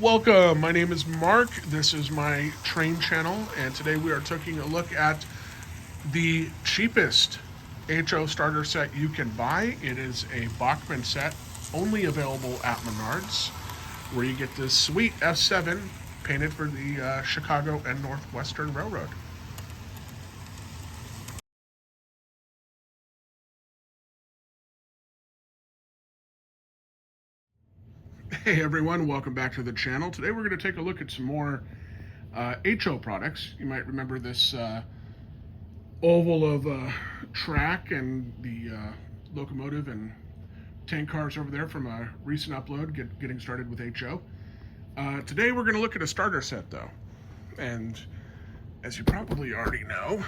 Welcome, my name is Mark. This is my train channel, and today we are taking a look at the cheapest HO starter set you can buy. It is a Bachmann set, only available at Menards, where you get this sweet F7 painted for the Chicago and Northwestern Railroad. Hey everyone, welcome back to the channel. Today we're going to take a look at some more HO products. You might remember this oval of track and the locomotive and tank cars over there from a recent upload, getting started with HO. Today we're going to look at a starter set though. And as you probably already know,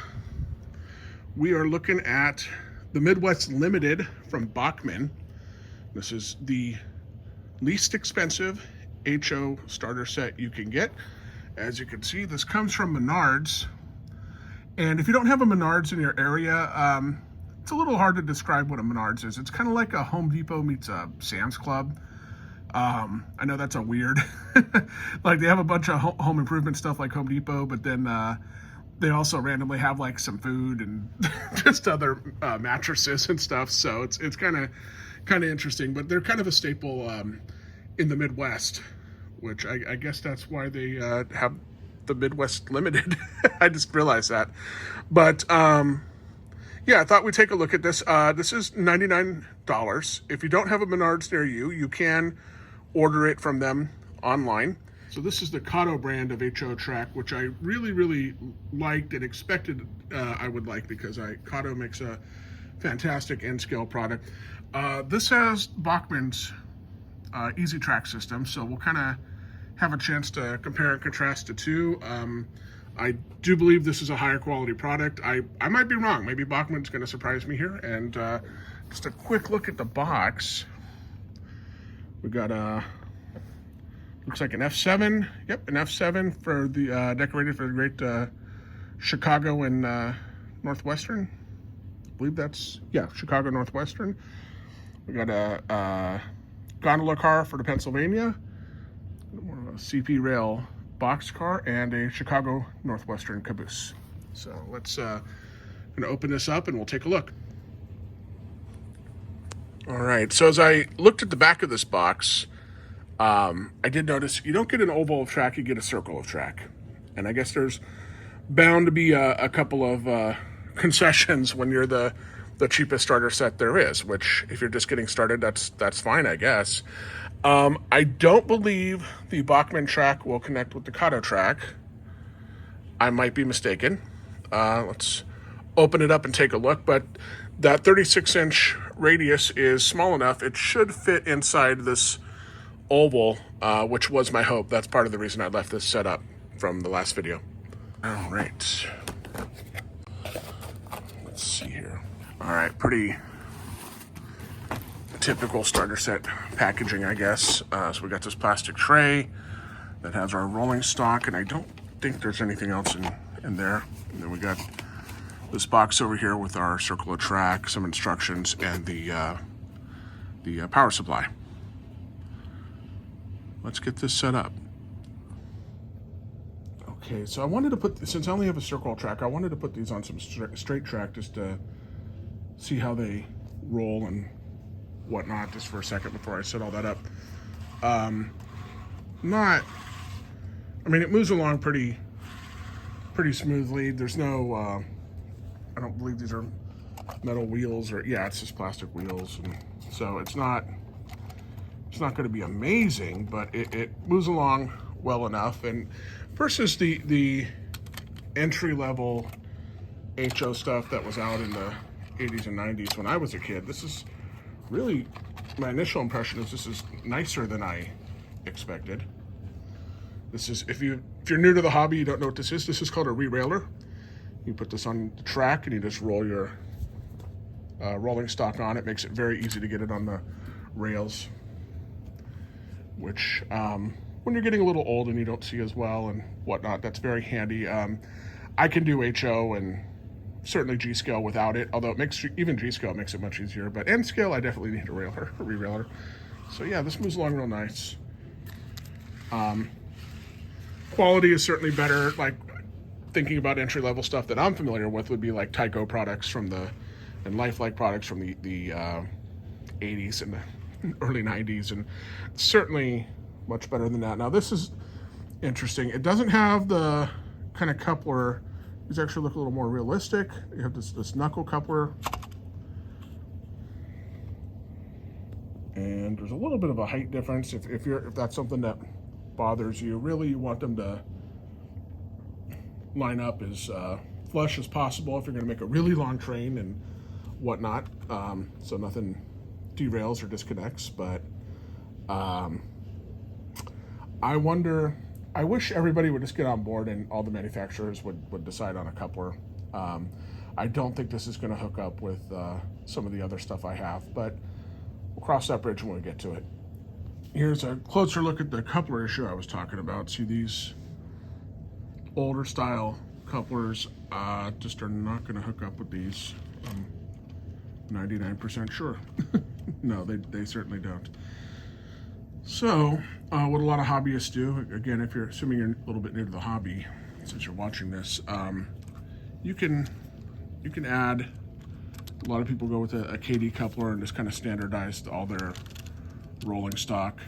we are looking at the Midwest Limited from Bachmann. This is the least expensive HO starter set you can get. As you can see, this comes from Menards. And if you don't have a Menards in your area, it's a little hard to describe what a Menards is. It's kind of like a Home Depot meets a Sam's Club. I know that's a weird, like they have a bunch of home improvement stuff like Home Depot, but then they also randomly have like some food and just other mattresses and stuff. So it's kind of interesting, but they're kind of a staple in the Midwest, which I guess that's why they have the Midwest Limited. I just realized that. But yeah, I thought we'd take a look at this. This is $99. If you don't have a Menards near you, you can order it from them online. So this is the Kato brand of HO track, which I really liked and expected I would like, because Kato makes a fantastic N-scale product. This has Bachmann's easy track system, so we'll kind of have a chance to compare and contrast the two. I do believe this is a higher quality product. I might be wrong. Maybe Bachmann's going to surprise me here. And just a quick look at the box. We got looks like an F7. Yep, an F7 for the decorated for the great Chicago and Northwestern. I believe that's, yeah, Chicago Northwestern. We got a gondola car for the Pennsylvania, a CP rail box car, and a Chicago Northwestern caboose. So let's gonna open this up and we'll take a look. All right, so as I looked at the back of this box, I did notice you don't get an oval of track, you get a circle of track. And I guess there's bound to be a couple of concessions when you're the cheapest starter set there is, which if you're just getting started, that's fine, I guess. I don't believe the Bachmann track will connect with the Kato track. I might be mistaken. Let's open it up and take a look, but that 36-inch radius is small enough. It should fit inside this oval, which was my hope. That's part of the reason I left this set up from the last video. All right. Let's see here. All right, pretty typical starter set packaging, I guess. So we got this plastic tray that has our rolling stock, and I don't think there's anything else in there. And then we got this box over here with our circle of track, some instructions, and the power supply. Let's get this set up. Okay, so I wanted to put, since I only have a circle track, I wanted to put these on some straight track just to see how they roll and whatnot, just for a second before I set all that up. I mean, it moves along pretty smoothly. There's no, I don't believe these are metal wheels, or yeah, it's just plastic wheels, and so it's not going to be amazing, but it moves along well enough. And versus the entry-level HO stuff that was out in the 80s and 90s when I was a kid, this is really, my initial impression is this is nicer than I expected. This is, if you're new to the hobby, you don't know what this is called a re-railer. You put this on the track and you just roll your rolling stock on it. Makes it very easy to get it on the rails, which when you're getting a little old and you don't see as well and whatnot, that's very handy. I can do HO and certainly G-scale without it, although it makes, even G-scale makes it much easier, but N-scale I definitely need a re-railer. So yeah, this moves along real nice. Quality is certainly better. Like, thinking about entry-level stuff that I'm familiar with would be like Tyco products from and Lifelike products from the 80s and the early 90s, and certainly much better than that. Now this is interesting. It doesn't have the kind of coupler. These actually look a little more realistic. You have this knuckle coupler, and there's a little bit of a height difference. If that's something that bothers you, really you want them to line up as flush as possible if you're going to make a really long train and whatnot, so nothing derails or disconnects. But I wish everybody would just get on board and all the manufacturers would decide on a coupler. I don't think this is going to hook up with some of the other stuff I have, but we'll cross that bridge when we get to it. Here's a closer look at the coupler issue I was talking about. See, these older style couplers just are not going to hook up with these. I'm 99% sure. No, they certainly don't. So what a lot of hobbyists do, again, if you're assuming you're a little bit new to the hobby, since you're watching this, you can add, a lot of people go with a KD coupler and just kind of standardize all their rolling stock,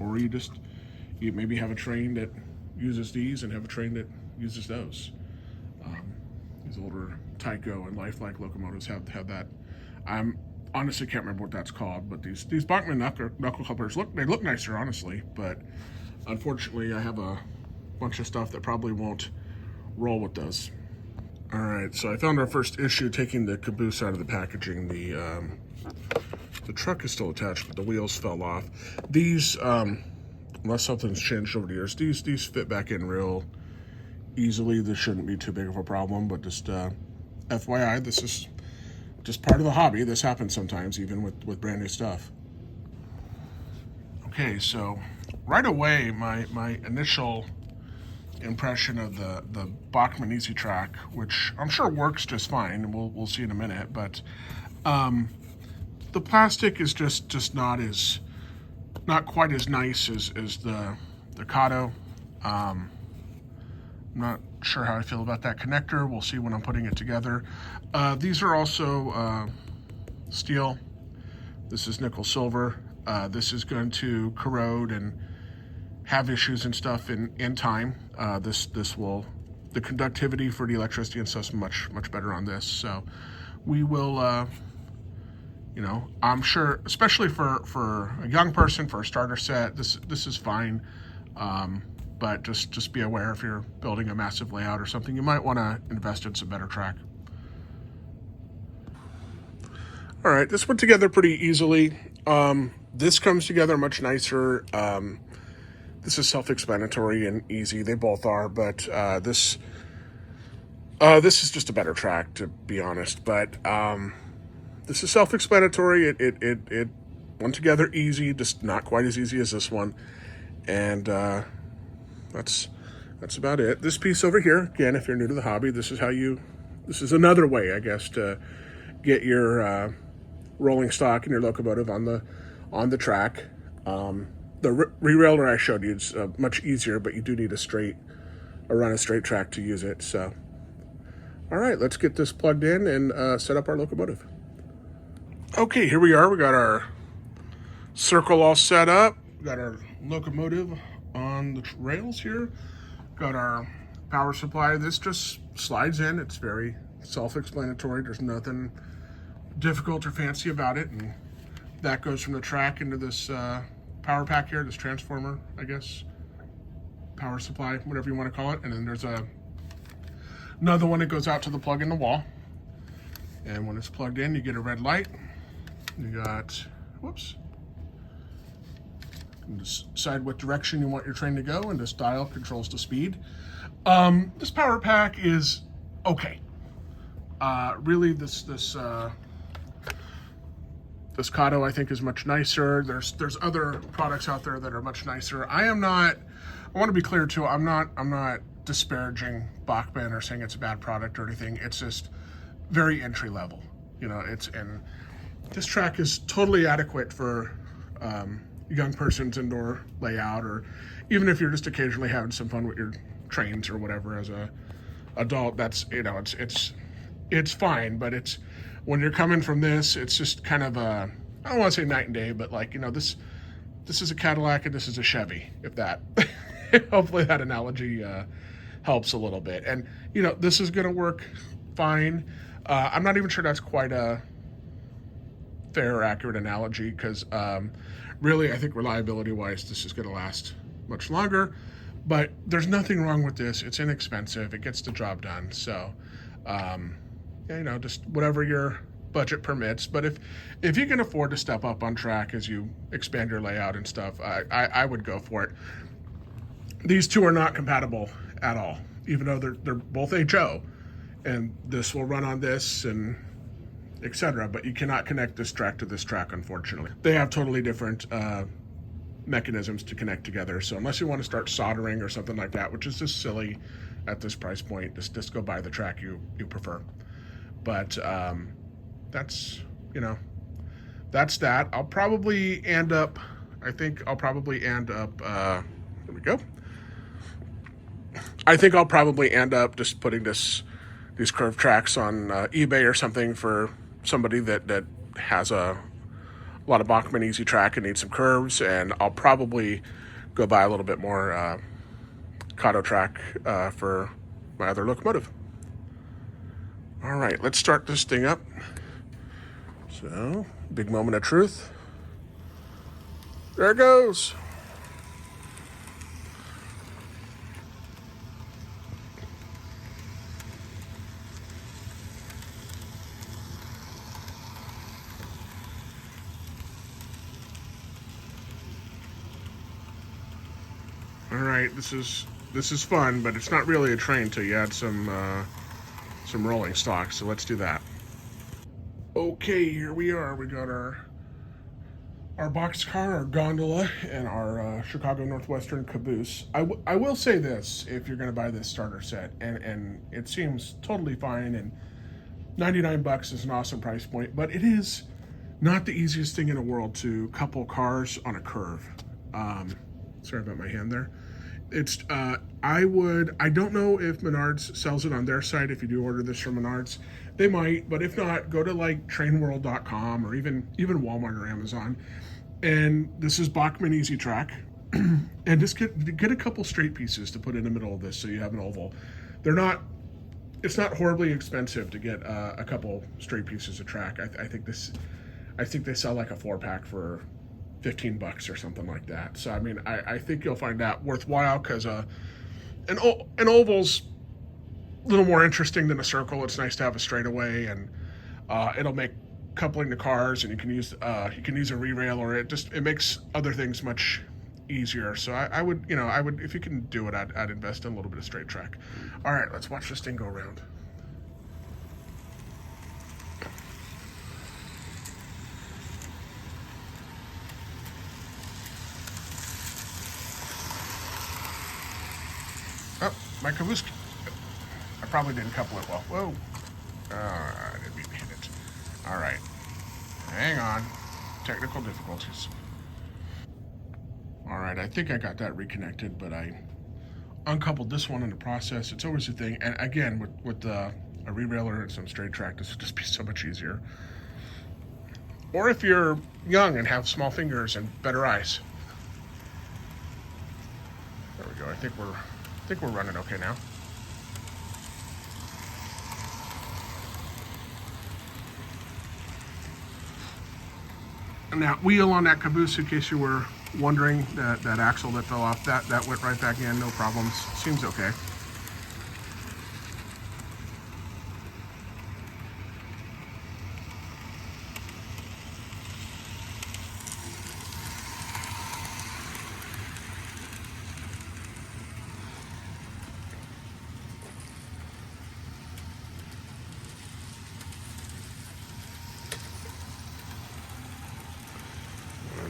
or you maybe have a train that uses these and have a train that uses those. These older Tyco and Lifelike locomotives have that. I'm honestly can't remember what that's called, but these Bachmann knuckle couplers look nicer, honestly, but unfortunately I have a bunch of stuff that probably won't roll with those. All right, so I found our first issue taking the caboose out of the packaging. The truck is still attached, but the wheels fell off. These, unless something's changed over the years, these fit back in real easily. This shouldn't be too big of a problem, but just FYI, this is just part of the hobby. This happens sometimes, even with brand new stuff. Okay, so right away, my initial impression of the Bachmann Easy Track, which I'm sure works just fine, and we'll see in a minute, but the plastic is just not quite as nice as the Kato. I'm not sure how I feel about that connector. We'll see when I'm putting it together. These are also steel. This is nickel silver. This is going to corrode and have issues and stuff in time. The conductivity for the electricity and stuff is much better on this. So we will, I'm sure, especially for a young person, for a starter set, this is fine. But just be aware, if you're building a massive layout or something, you might want to invest in some better track. All right, this went together pretty easily. This comes together much nicer. This is self-explanatory and easy. They both are, but this is just a better track, to be honest. But this is self-explanatory. It went together easy, just not quite as easy as this one. And that's about it. This piece over here, again, if you're new to the hobby, this is another way, I guess, to get your rolling stock and your locomotive on the track. The re-railer I showed you is much easier, but you do need run a straight track to use it. So, all right, let's get this plugged in and set up our locomotive. Okay, here we are. We got our circle all set up. We got our locomotive on the rails here. Got our power supply. This just slides in. It's very self-explanatory. There's nothing difficult or fancy about it. And that goes from the track into this power pack here, this transformer, I guess, power supply, whatever you want to call it. And then there's another one that goes out to the plug in the wall. And when it's plugged in, you get a red light. You got, whoops, you decide what direction you want your train to go, and this dial controls the speed. This power pack is okay. Really, this Kato, I think, is much nicer. There's other products out there that are much nicer. I want to be clear too, I'm not disparaging Bachmann or saying it's a bad product or anything. It's just very entry level. And this track is totally adequate for young person's indoor layout, or even if you're just occasionally having some fun with your trains or whatever as a adult, that's, you know, it's fine. But it's, when you're coming from this, it's just kind of a, I don't want to say night and day, but like, you know, this is a Cadillac and this is a Chevy, if that. Hopefully that analogy helps a little bit. And, you know, this is going to work fine. I'm not even sure that's quite a fair or accurate analogy, because really, I think reliability-wise, this is going to last much longer. But there's nothing wrong with this. It's inexpensive. It gets the job done. So, you know, just whatever your budget permits. But if you can afford to step up on track as you expand your layout and stuff, I would go for it. These two are not compatible at all, even though they're both HO, and this will run on this and etc. But you cannot connect this track to this track, unfortunately. They have totally different mechanisms to connect together. So unless you want to start soldering or something like that, which is just silly at this price point, just go buy the track you prefer. But that's, you know, that's that. I'll probably end up, I think I'll probably end up, there we go. I think I'll probably end up just putting these curved tracks on eBay or something for somebody that has a lot of Bachmann easy track and needs some curves, and I'll probably go buy a little bit more Kato track for my other locomotive. All right, let's start this thing up. So, big moment of truth. There it goes. All right, this is fun, but it's not really a train till you add some rolling stock. So let's do that. Okay, here we are. We got our boxcar, our gondola, and our Chicago Northwestern caboose. I will say this: if you're going to buy this starter set, and it seems totally fine, and $99 is an awesome price point, but it is not the easiest thing in the world to couple cars on a curve. Sorry about my hand there. It's I don't know if Menards sells it on their site. If you do order this from Menards, they might, but if not, go to like trainworld.com or even Walmart or Amazon. And this is Bachmann Easy Track. And just get a couple straight pieces to put in the middle of this so you have an oval. It's not horribly expensive to get a couple straight pieces of track. I think they sell like a 4-pack for $15 or something like that. So I mean, I think you'll find that worthwhile, because an oval's a little more interesting than a circle. It's nice to have a straightaway, and it'll make coupling the cars, and you can use a re-rail, or it makes other things much easier. So I would, if you can do it, I'd invest in a little bit of straight track. All right, let's watch this thing go around. Oh, my caboose, I probably didn't couple it well. Whoa. I didn't mean to hit it. All right. Hang on. Technical difficulties. All right, I think I got that reconnected, but I uncoupled this one in the process. It's always a thing. And again, with a re-railer and some straight track, this would just be so much easier. Or if you're young and have small fingers and better eyes. There we go. I think we're running okay now. And that wheel on that caboose, in case you were wondering, that axle that fell off, that went right back in, no problems. Seems okay.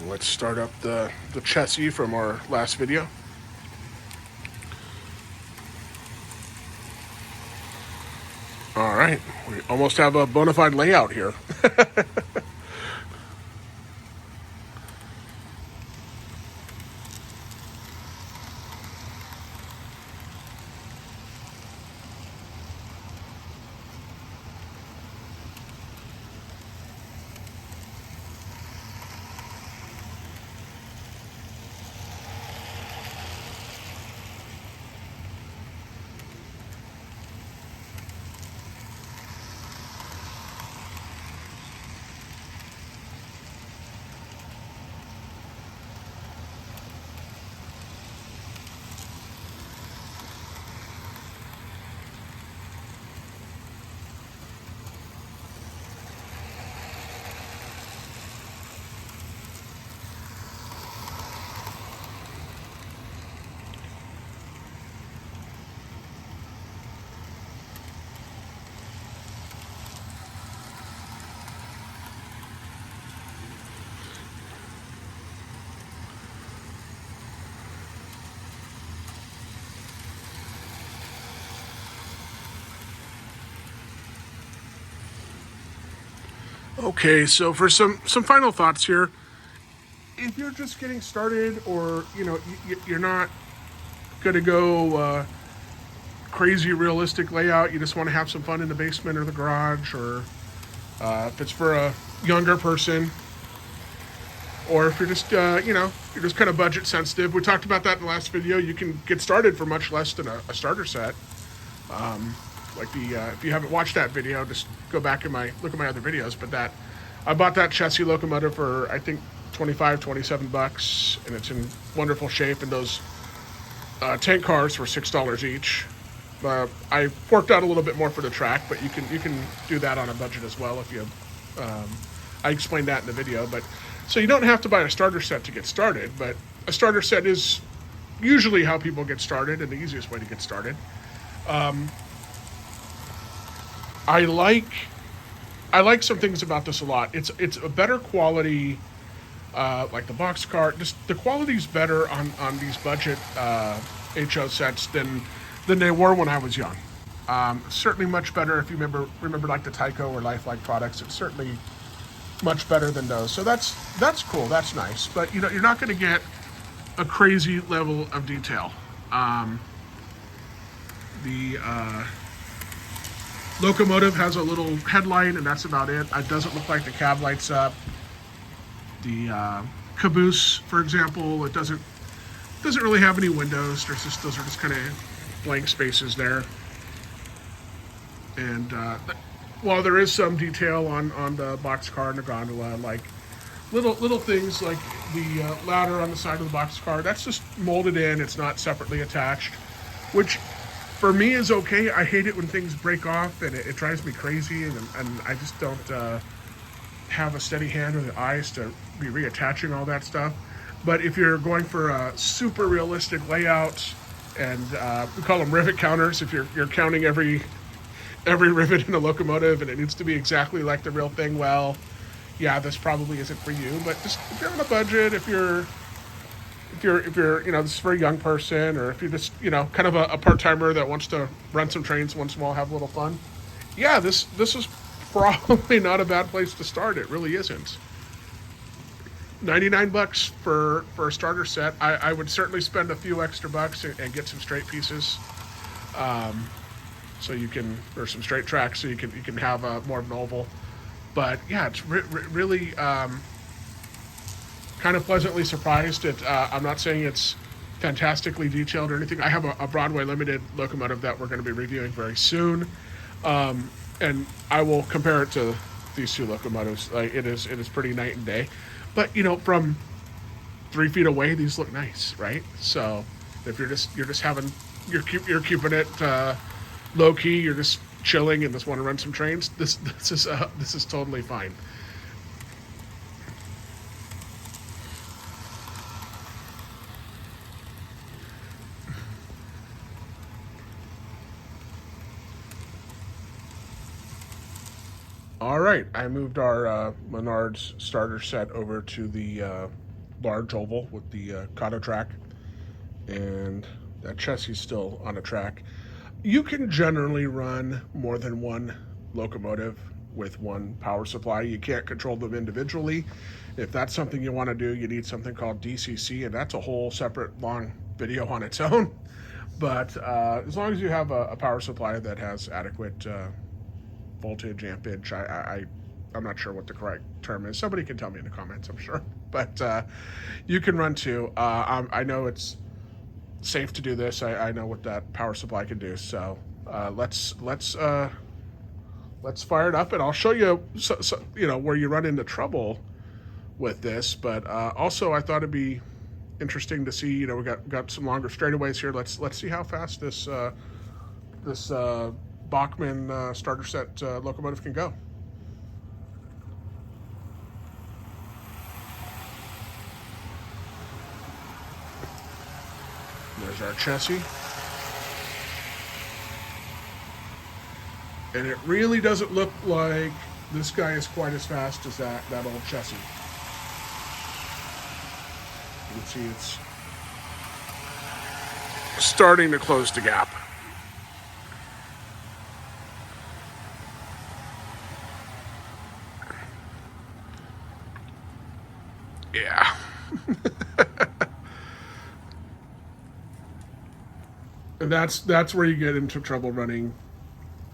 Let's start up the chassis from our last video. All right, we almost have a bona fide layout here. Okay, so for some final thoughts here, if you're just getting started, or you're not gonna go crazy realistic layout, you just want to have some fun in the basement or the garage, or if it's for a younger person, or if you're just you're just kind of budget sensitive. We talked about that in the last video. You can get started for much less than a starter set. Like if you haven't watched that video, just go back and look at my other videos. But I bought that chassis locomotive for, I think, 25, 27 bucks, and it's in wonderful shape. And those tank cars were $6 each. I forked out a little bit more for the track, but you can do that on a budget as well if you. I explained that in the video, but so you don't have to buy a starter set to get started. But a starter set is usually how people get started, and the easiest way to get started. I like some things about this a lot. It's a better quality, like the box car. Just the quality's better on these budget HO sets than they were when I was young. Certainly much better if you remember like the Tyco or Lifelike products. It's certainly much better than those. So that's cool. That's nice. But you're not going to get a crazy level of detail. The locomotive has a little headlight, and that's about it. It doesn't look like the cab lights up. The caboose, for example, it doesn't really have any windows. Those are just kind of blank spaces there. And while there is some detail on the box car and the gondola, like little things like the ladder on the side of the box car, that's just molded in. It's not separately attached, which for me is okay. I hate it when things break off, and it drives me crazy, and I just don't have a steady hand or the eyes to be reattaching all that stuff. But if you're going for a super realistic layout, and we call them rivet counters, if you're counting every rivet in a locomotive and it needs to be exactly like the real thing, well, yeah, this probably isn't for you. But just if you're on a budget, if you're this is for a young person, or if you're just kind of a part-timer that wants to run some trains once in a while, have a little fun, yeah, this is probably not a bad place to start. It really isn't. 99 bucks for a starter set. I would certainly spend a few extra bucks and get some straight pieces, so you can, or some straight tracks, so you can have more of an oval. But yeah, it's really kind of pleasantly surprised. I'm not saying it's fantastically detailed or anything. I have a Broadway Limited locomotive that we're going to be reviewing very soon, and I will compare it to these two locomotives. Like it is pretty night and day. But from 3 feet away, these look nice, right? So if you're keeping it low key, you're just chilling and just want to run some trains, this is totally fine. All right, I moved our Menards starter set over to the large oval with the Kato track, and that chassis is still on a track. You can generally run more than one locomotive with one power supply. You can't control them individually. If that's something you want to do, you need something called DCC, and that's a whole separate long video on its own. But as long as you have a power supply that has adequate voltage, ampage, I'm not sure what the correct term is. Somebody can tell me in the comments, I'm sure. But you can run two. I know it's safe to do this. I know what that power supply can do. So let's fire it up, and I'll show you where you run into trouble with this. But also, I thought it'd be interesting to see. We got some longer straightaways here. Let's see how fast this Bachmann starter set locomotive can go. There's our chassis. And it really doesn't look like this guy is quite as fast as that old chassis. You can see it's starting to close the gap. And that's where you get into trouble running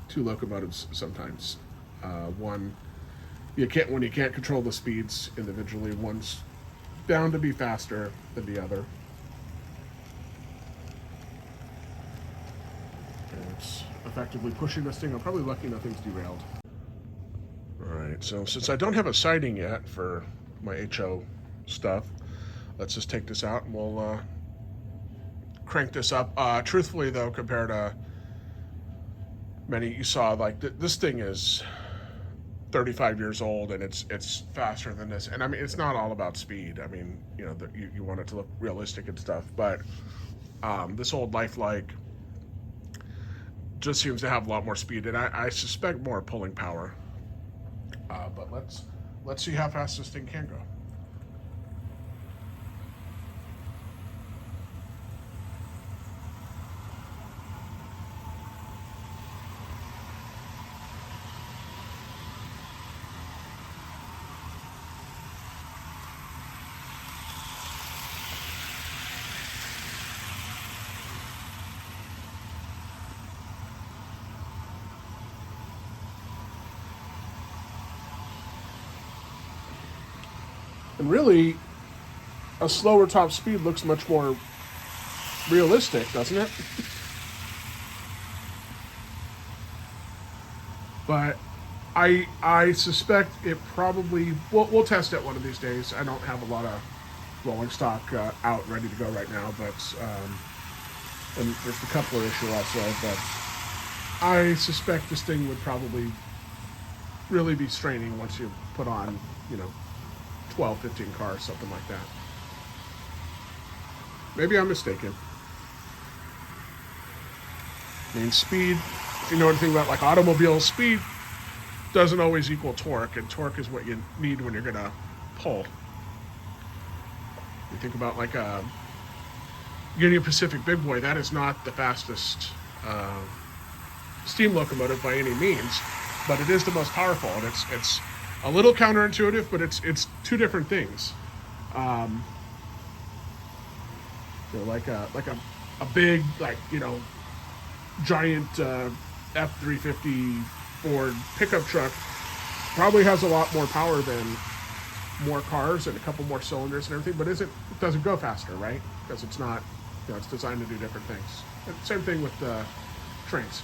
two locomotives sometimes. One, when you can't control the speeds individually, one's bound to be faster than the other. And it's effectively pushing this thing. I'm probably lucky nothing's derailed. All right, so since I don't have a siding yet for my HO stuff, let's just take this out and we'll crank this up. Truthfully though, compared to many you saw, like this thing is 35 years old and it's faster than this. And I mean, it's not all about speed. I mean, you know, you want it to look realistic and stuff, but this old Lifelike just seems to have a lot more speed, and I suspect more pulling power. But let's see how fast this thing can go. And really, a slower top speed looks much more realistic, doesn't it? But I suspect it probably we'll test it one of these days. I don't have a lot of rolling stock out ready to go right now, but and there's a couple of issues also. But I suspect this thing would probably really be straining once you put on 12, 15 cars, something like that. Maybe I'm mistaken. I mean, speed, if you know anything about like automobiles, speed doesn't always equal torque, and torque is what you need when you're gonna pull. You think about like a Union Pacific Big Boy, that is not the fastest steam locomotive by any means, but it is the most powerful, and it's a little counterintuitive, but it's two different things. Like a big, like, giant F-350 Ford pickup truck probably has a lot more power than more cars and a couple more cylinders and everything, but it doesn't go faster, right? Because it's not, it's designed to do different things. And same thing with trains.